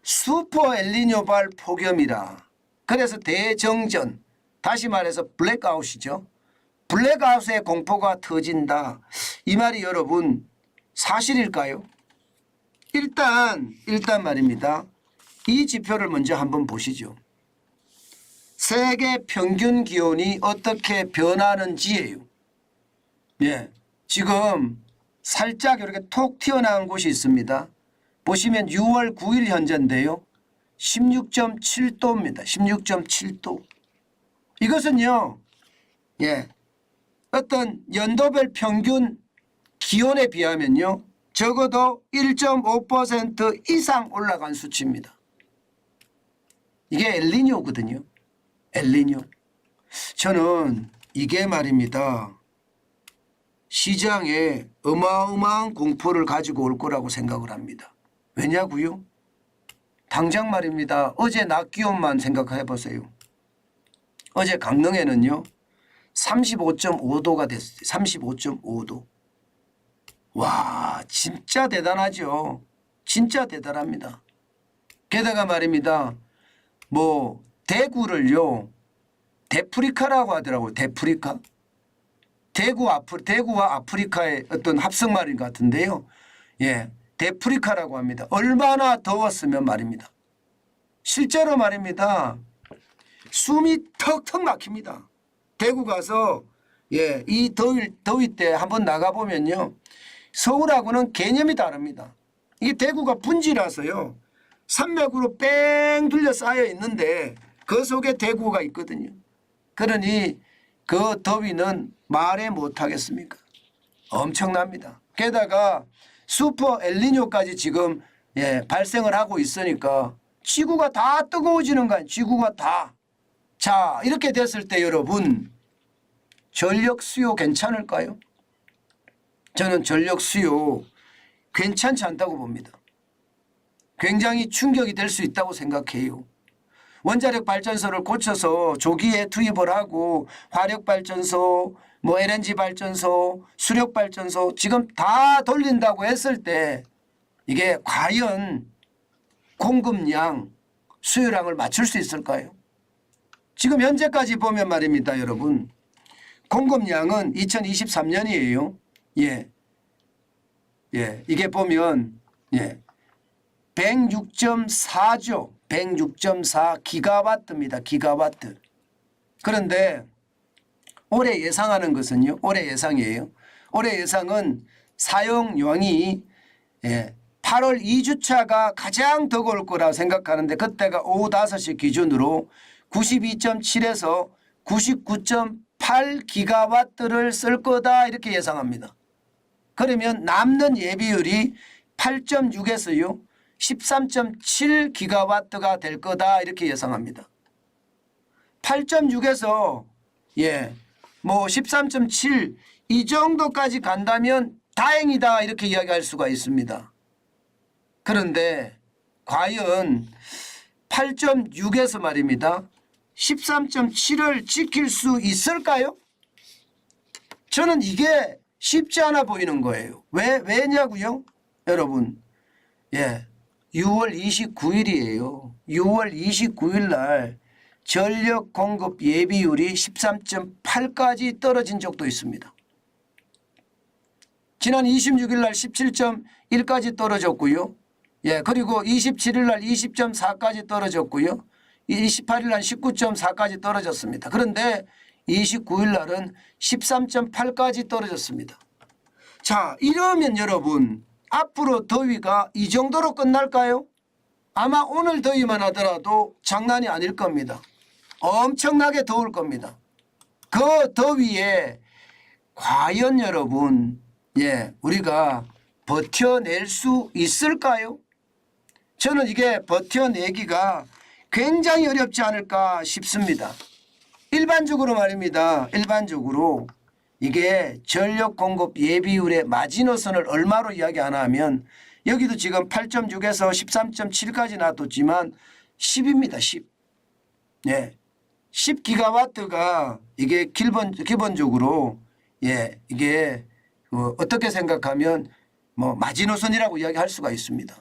슈퍼 엘니뇨발 폭염이라. 그래서 대정전, 다시 말해서 블랙아웃이죠. 블랙아웃의 공포가 터진다. 이 말이 여러분 사실일까요? 일단 말입니다. 이 지표를 먼저 한번 보시죠. 세계 평균 기온이 어떻게 변하는지예요. 예, 지금 살짝 이렇게 톡 튀어나온 곳이 있습니다. 보시면 6월 9일 현재인데요. 16.7도입니다. 16.7도. 이것은요, 예, 어떤 연도별 평균 기온에 비하면요, 적어도 1.5% 이상 올라간 수치입니다. 이게 엘니뇨거든요. 엘니뇨. 저는 이게 말입니다. 시장에 어마어마한 공포를 가지고 올 거라고 생각을 합니다. 왜냐고요? 당장 말입니다. 어제 낮 기온만 생각해 보세요. 어제 강릉에는요 35.5도가 됐어요. 35.5도. 와, 진짜 대단하죠. 진짜 대단합니다. 게다가 말입니다. 뭐 대구를요 데프리카라고 하더라고요. 데프리카. 대구와 아프리카의 어떤 합성말인 것 같은데요. 예, 데프리카라고 합니다. 얼마나 더웠으면 말입니다. 실제로 말입니다. 숨이 턱턱 막힙니다. 대구 가서 예, 이 더위 때 한번 나가보면요. 서울하고는 개념이 다릅니다. 이게 대구가 분지라서요. 산맥으로 뺑 둘러 쌓여 있는데 그 속에 대구가 있거든요. 그러니 그 더위는 말해 못하겠습니까? 엄청납니다. 게다가 슈퍼 엘니뇨까지 지금 예, 발생을 하고 있으니까 지구가 다 뜨거워지는 거 아니에요. 지구가 다. 자, 이렇게 됐을 때 여러분 전력 수요 괜찮을까요? 저는 전력 수요 괜찮지 않다고 봅니다. 굉장히 충격이 될 수 있다고 생각해요. 원자력 발전소를 고쳐서 조기에 투입을 하고 화력발전소, 뭐 LNG 발전소, 수력발전소 지금 다 돌린다고 했을 때 이게 과연 공급량, 수요량을 맞출 수 있을까요? 지금 현재까지 보면 말입니다, 여러분. 공급량은 2023년이에요. 예. 예. 이게 보면, 예. 106.4조, 106.4 기가와트입니다. 기가와트. 그런데 올해 예상하는 것은요. 올해 예상이에요. 올해 예상은 사용량이 예, 8월 2주차가 가장 더울 거라고 생각하는데 그때가 오후 5시 기준으로 92.7에서 99.8 기가와트를 쓸 거다 이렇게 예상합니다. 그러면 남는 예비율이 8.6에서요. 13.7 기가와트가 될 거다 이렇게 예상합니다. 8.6에서 예, 뭐 13.7 이 정도까지 간다면 다행이다 이렇게 이야기할 수가 있습니다. 그런데 과연 8.6에서 말입니다. 13.7을 지킬 수 있을까요? 저는 이게 쉽지 않아 보이는 거예요. 왜냐고요? 여러분, 예, 6월 29일이에요. 6월 29일 날 전력 공급 예비율이 13.8까지 떨어진 적도 있습니다. 지난 26일 날 17.1까지 떨어졌고요. 예, 그리고 27일 날 20.4까지 떨어졌고요. 28일 날 19.4까지 떨어졌습니다. 그런데 29일 날은 13.8까지 떨어졌습니다. 자, 이러면 여러분 앞으로 더위가 이 정도로 끝날까요? 아마 오늘 더위만 하더라도 장난이 아닐 겁니다. 엄청나게 더울 겁니다. 그 더위에 과연 여러분 예, 우리가 버텨낼 수 있을까요? 저는 이게 버텨내기가 굉장히 어렵지 않을까 싶습니다. 일반적으로 말입니다. 일반적으로 이게 전력 공급 예비율의 마지노선을 얼마로 이야기하나 하면 여기도 지금 8.6에서 13.7까지 놔뒀지만 10입니다. 10. 예. 10기가와트가 이게 기본적으로 예, 이게 어떻게 생각하면 뭐 마지노선이라고 이야기할 수가 있습니다.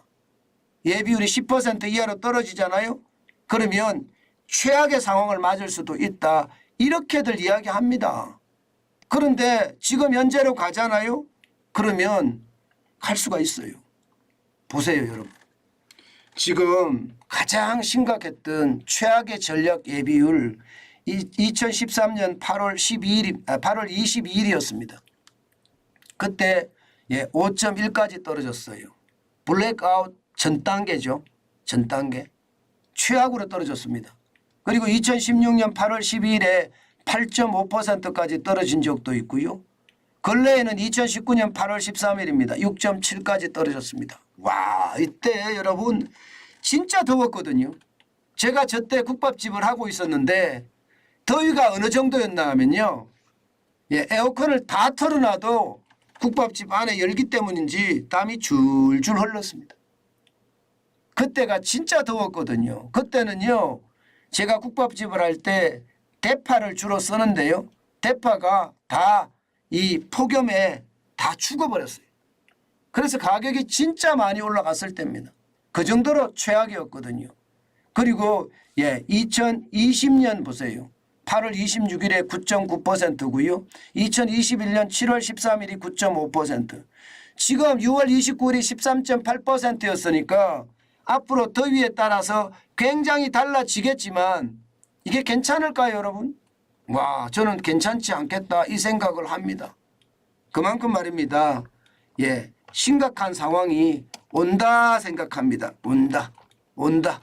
예비율이 10% 이하로 떨어지잖아요. 그러면 최악의 상황을 맞을 수도 있다. 이렇게들 이야기합니다. 그런데 지금 현재로 가잖아요. 그러면 갈 수가 있어요. 보세요 여러분. 지금 가장 심각했던 최악의 전력 예비율 2013년 8월 22일이었습니다. 그때 5.1까지 떨어졌어요. 블랙아웃 전 단계죠. 전 단계. 최악으로 떨어졌습니다. 그리고 2016년 8월 12일에 8.5%까지 떨어진 적도 있고요. 근래에는 2019년 8월 13일입니다. 6.7까지 떨어졌습니다. 와, 이때 여러분 진짜 더웠거든요. 제가 저때 국밥집을 하고 있었는데 더위가 어느 정도였나 하면요. 에어컨을 다 틀어놔도 국밥집 안에 열기 때문인지 땀이 줄줄 흘렀습니다. 그때가 진짜 더웠거든요. 그때는요. 제가 국밥집을 할 때 대파를 주로 쓰는데요. 대파가 다 이 폭염에 다 죽어버렸어요. 그래서 가격이 진짜 많이 올라갔을 때입니다. 그 정도로 최악이었거든요. 그리고 2020년 보세요. 8월 26일에 9.9%고요. 2021년 7월 13일이 9.5%. 지금 6월 29일이 13.8%였으니까 앞으로 더위에 따라서 굉장히 달라지겠지만 이게 괜찮을까요 여러분? 와, 저는 괜찮지 않겠다 이 생각을 합니다. 그만큼 말입니다. 심각한 상황이 온다 생각합니다. 온다.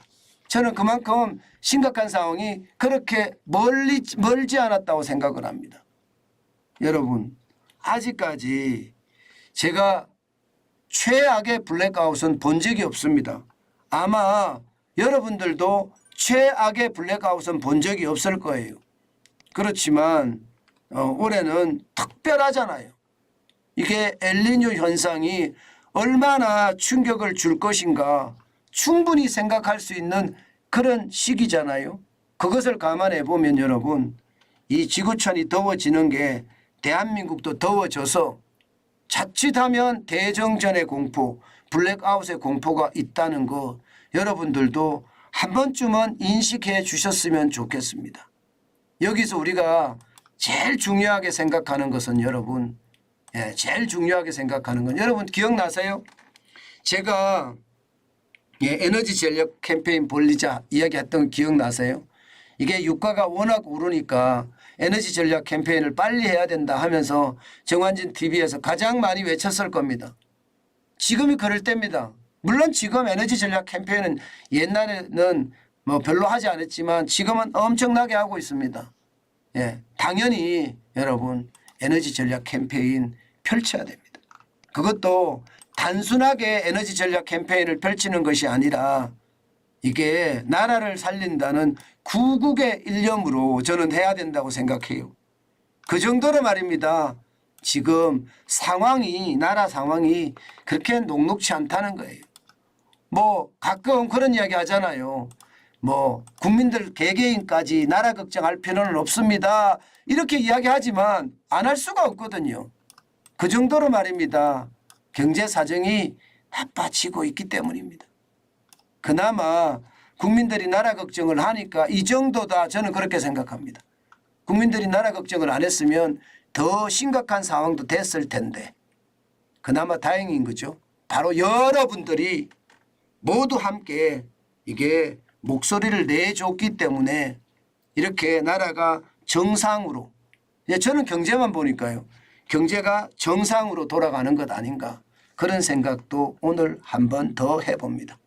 저는 그만큼 심각한 상황이 그렇게 멀지 않았다고 생각을 합니다. 여러분 아직까지 제가 최악의 블랙아웃은 본 적이 없습니다. 아마 여러분들도 최악의 블랙아웃은 본 적이 없을 거예요. 그렇지만 올해는 특별하잖아요. 이게 엘니뇨 현상이 얼마나 충격을 줄 것인가 충분히 생각할 수 있는 그런 시기잖아요. 그것을 감안해 보면 여러분 이 지구촌이 더워지는 게 대한민국도 더워져서 자칫하면 대정전의 공포, 블랙아웃의 공포가 있다는 거 여러분들도 한 번쯤은 인식해 주셨으면 좋겠습니다. 여기서 우리가 제일 중요하게 생각하는 것은 여러분 제일 중요하게 생각하는 건 여러분 기억나세요? 제가 에너지 전력 캠페인 벌리자 이야기했던 거 기억나세요? 이게 유가가 워낙 오르니까 에너지 전략 캠페인을 빨리 해야 된다 하면서 정환진 TV에서 가장 많이 외쳤을 겁니다. 지금이 그럴 때입니다. 물론 지금 에너지 전략 캠페인은 옛날에는 뭐 별로 하지 않았지만 지금은 엄청나게 하고 있습니다. 당연히 여러분 에너지 전략 캠페인 펼쳐야 됩니다. 그것도 단순하게 에너지 전략 캠페인을 펼치는 것이 아니라 이게 나라를 살린다는 구국의 일념으로 저는 해야 된다고 생각해요. 그 정도로 말입니다. 지금 상황이 나라 상황이 그렇게 녹록치 않다는 거예요. 뭐 가끔 그런 이야기 하잖아요. 뭐 국민들 개개인까지 나라 걱정할 필요는 없습니다. 이렇게 이야기하지만 안 할 수가 없거든요. 그 정도로 말입니다. 경제 사정이 나빠지고 있기 때문입니다. 그나마 국민들이 나라 걱정을 하니까 이 정도다 저는 그렇게 생각합니다. 국민들이 나라 걱정을 안 했으면 더 심각한 상황도 됐을 텐데 그나마 다행인 거죠. 바로 여러분들이 모두 함께 이게 목소리를 내줬기 때문에 이렇게 나라가 정상으로 저는 경제만 보니까요. 경제가 정상으로 돌아가는 것 아닌가 그런 생각도 오늘 한 번 더 해봅니다.